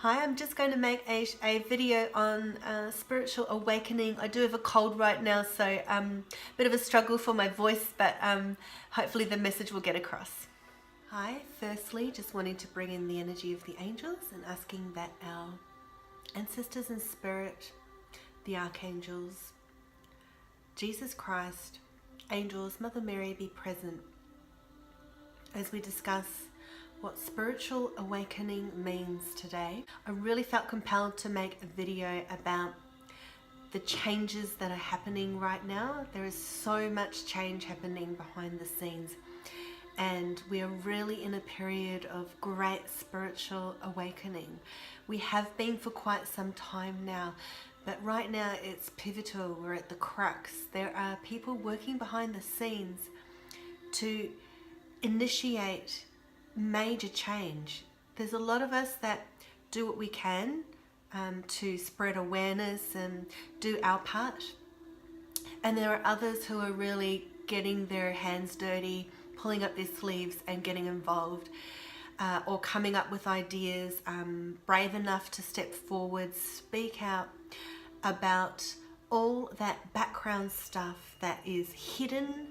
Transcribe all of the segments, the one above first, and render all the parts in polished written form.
Hi, I'm just going to make a video on spiritual awakening. I do have a cold right now, so a bit of a struggle for my voice, but hopefully the message will get across. Hi, firstly, just wanting to bring in the energy of the angels and asking that our ancestors in spirit, the archangels, Jesus Christ, angels, Mother Mary be present as we discuss what spiritual awakening means today. I really felt compelled to make a video about the changes that are happening right now. There is so much change happening behind the scenes, and we are really in a period of great spiritual awakening. We have been for quite some time now, but right now it's pivotal. We're at the crux. There are people working behind the scenes to initiate major change. There's a lot of us that do what we can to spread awareness and do our part, and there are others who are really getting their hands dirty, pulling up their sleeves and getting involved, or coming up with ideas, brave enough to step forward, speak out about all that background stuff that is hidden,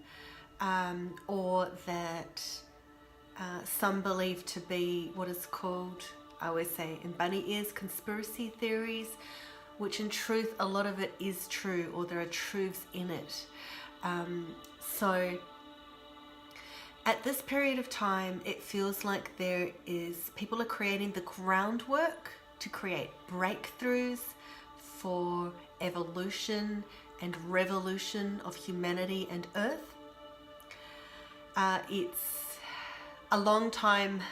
or that some believe to be what is called, I always say in bunny ears, conspiracy theories, which in truth a lot of it is true, or there are truths in it. So at this period of time, it feels like people are creating the groundwork to create breakthroughs for evolution and revolution of humanity and Earth. It's a long time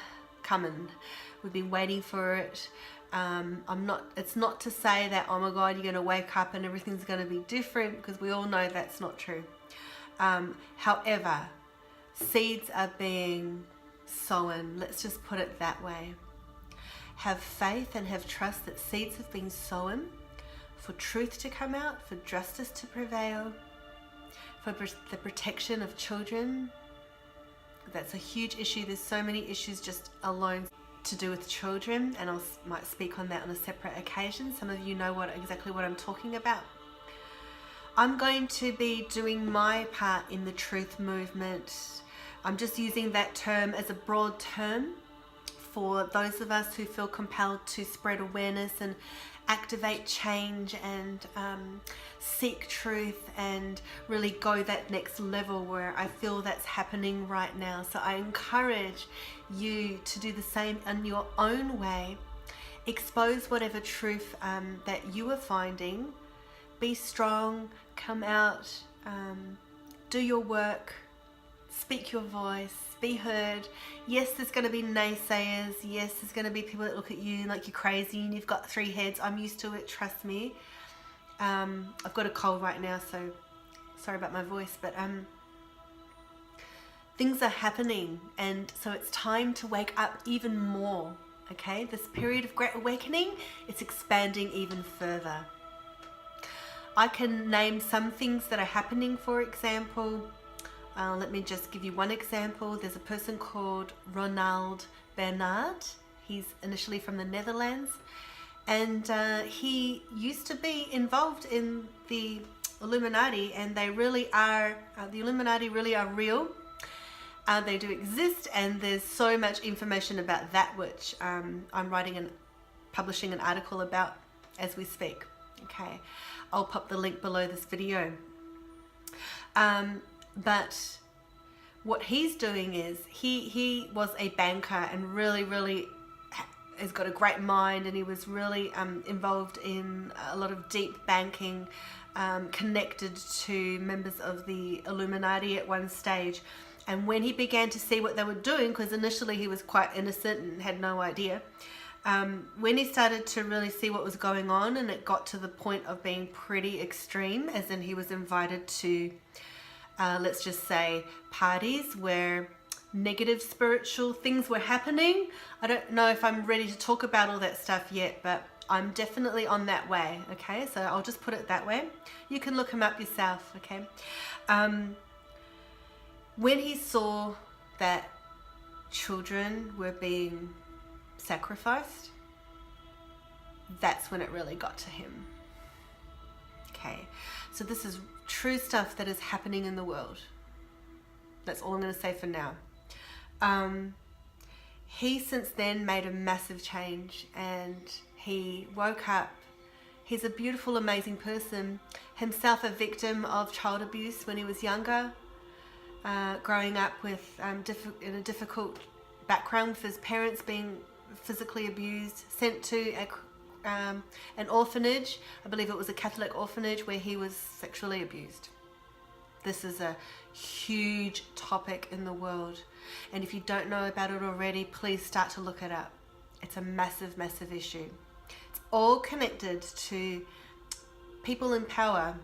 coming. We've been waiting for it. It's not to say that, oh my God, you're going to wake up and everything's going to be different, because we all know that's not true. However, seeds are being sown. Let's just put it that way. Have faith and have trust that seeds have been sown for truth to come out, for justice to prevail, for the protection of children. That's a huge issue. There's so many issues just alone to do with children, and I might speak on that on a separate occasion. Some of you know exactly what I'm talking about. I'm going to be doing my part in the truth movement. I'm just using that term as a broad term for those of us who feel compelled to spread awareness and activate change and seek truth and really go that next level, where I feel that's happening right now. So I encourage you to do the same in your own way. Expose whatever truth that you are finding. Be strong, come out, do your work, speak your voice, be heard. Yes, there's going to be naysayers. Yes, there's going to be people that look at you like you're crazy and you've got 3 heads. I'm used to it, trust me. I've got a cold right now, so sorry about my voice, but things are happening, and so it's time to wake up even more. Okay, this period of great awakening, it's expanding even further. I can name some things that are happening. For example, let me just give you one example. There's a person called Ronald Bernard. He's initially from the Netherlands, and he used to be involved in the Illuminati, and they really are, the Illuminati really are real. They do exist, and there's so much information about that, which I'm publishing an article about as we speak. Okay, I'll pop the link below this video. But what he's doing is he was a banker and really has got a great mind, and he was really involved in a lot of deep banking, connected to members of the Illuminati at one stage. And when he began to see what they were doing, because initially he was quite innocent and had no idea, when he started to really see what was going on, and it got to the point of being pretty extreme, as in he was invited to let's just say parties where negative spiritual things were happening. I don't know if I'm ready to talk about all that stuff yet, but I'm definitely on that way. Okay, so I'll just put it that way. You can look him up yourself. Okay, when he saw that children were being sacrificed, that's when it really got to him. Okay, so this is true stuff that is happening in the world. That's all I'm going to say for now. He since then made a massive change, and he woke up. He's a beautiful, amazing person, himself a victim of child abuse when he was younger, growing up with in a difficult background with his parents being physically abused, sent to an orphanage. I believe it was a Catholic orphanage where he was sexually abused. This is a huge topic in the world, and if you don't know about it already, please start to look it up. It's a massive, massive issue. It's all connected to people in power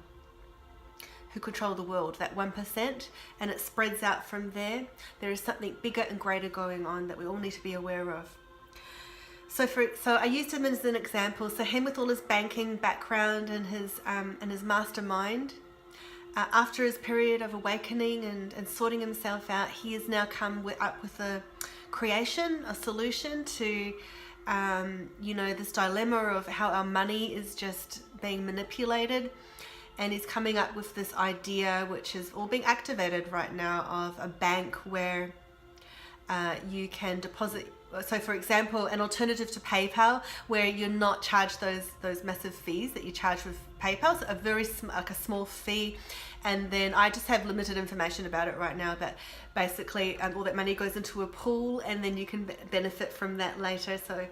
who control the world, that 1%, and it spreads out from there. There is something bigger and greater going on that we all need to be aware of. So I used him as an example. So him with all his banking background and his mastermind, after his period of awakening and sorting himself out, he has now come up with a creation, a solution to this dilemma of how our money is just being manipulated. And he's coming up with this idea, which is all being activated right now, of a bank where you can deposit. So for example, an alternative to PayPal, where you're not charged those massive fees that you charge with PayPal, so a small fee. And then I just have limited information about it right now, but basically all that money goes into a pool, and then you can benefit from that later. So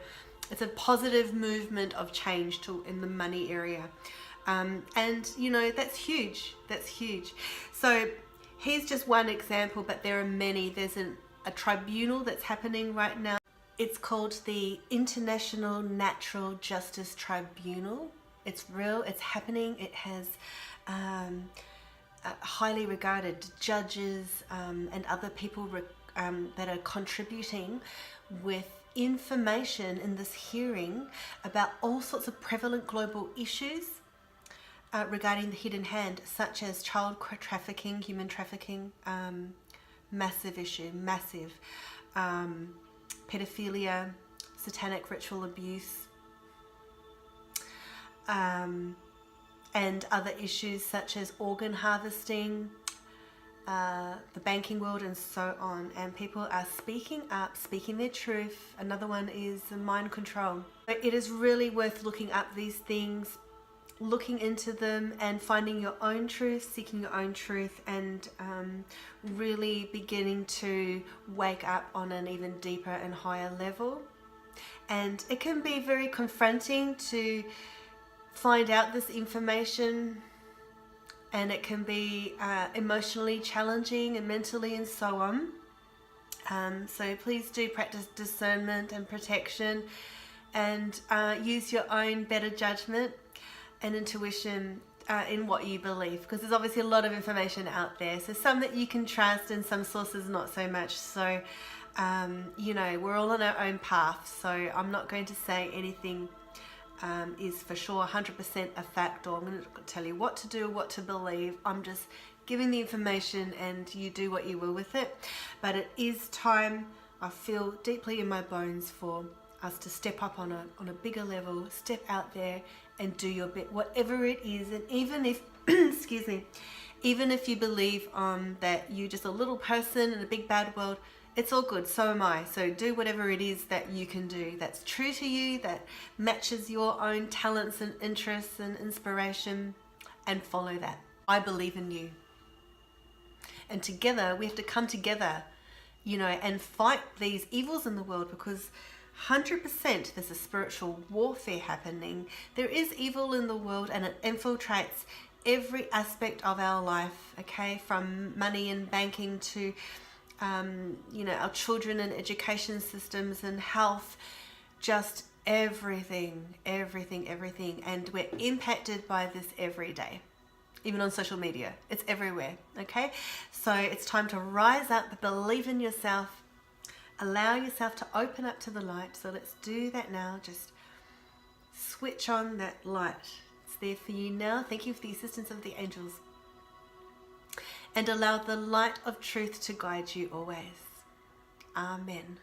it's a positive movement of change in the money area. And that's huge. That's huge. So here's just one example, but there are many. There's a tribunal that's happening right now. It's called the International Natural Justice Tribunal. It's real, it's happening. It has highly regarded judges and other people that are contributing with information in this hearing about all sorts of prevalent global issues regarding the hidden hand, such as child trafficking, human trafficking, massive issue, massive. Pedophilia, satanic ritual abuse, and other issues such as organ harvesting, the banking world, and so on. And people are speaking up, speaking their truth. Another one is mind control. It is really worth looking up these things, looking into them and finding your own truth, seeking your own truth, and really beginning to wake up on an even deeper and higher level. And it can be very confronting to find out this information, and it can be emotionally challenging and mentally and so on. So please do practice discernment and protection, and use your own better judgment and intuition in what you believe, because there's obviously a lot of information out there. So some that you can trust and some sources not so much. So we're all on our own path, so I'm not going to say anything is for sure 100% a fact, or I'm going to tell you what to do, what to believe. I'm just giving the information, and you do what you will with it. But it is time, I feel deeply in my bones, for us to step up on a bigger level, step out there and do your bit, whatever it is. And even if, excuse me, even if you believe that you're just a little person in a big bad world, it's all good, so am I. So do whatever it is that you can do that's true to you, that matches your own talents and interests and inspiration, and follow that. I believe in you. And together, we have to come together, and fight these evils in the world, because 100% there's a spiritual warfare happening. There is evil in the world, and it infiltrates every aspect of our life, okay? From money and banking to, our children and education systems and health, just everything. And we're impacted by this every day. Even on social media, it's everywhere, okay? So it's time to rise up, believe in yourself, allow yourself to open up to the light. So let's do that now. Just switch on that light. It's there for you now. Thank you for the assistance of the angels. And allow the light of truth to guide you always. Amen.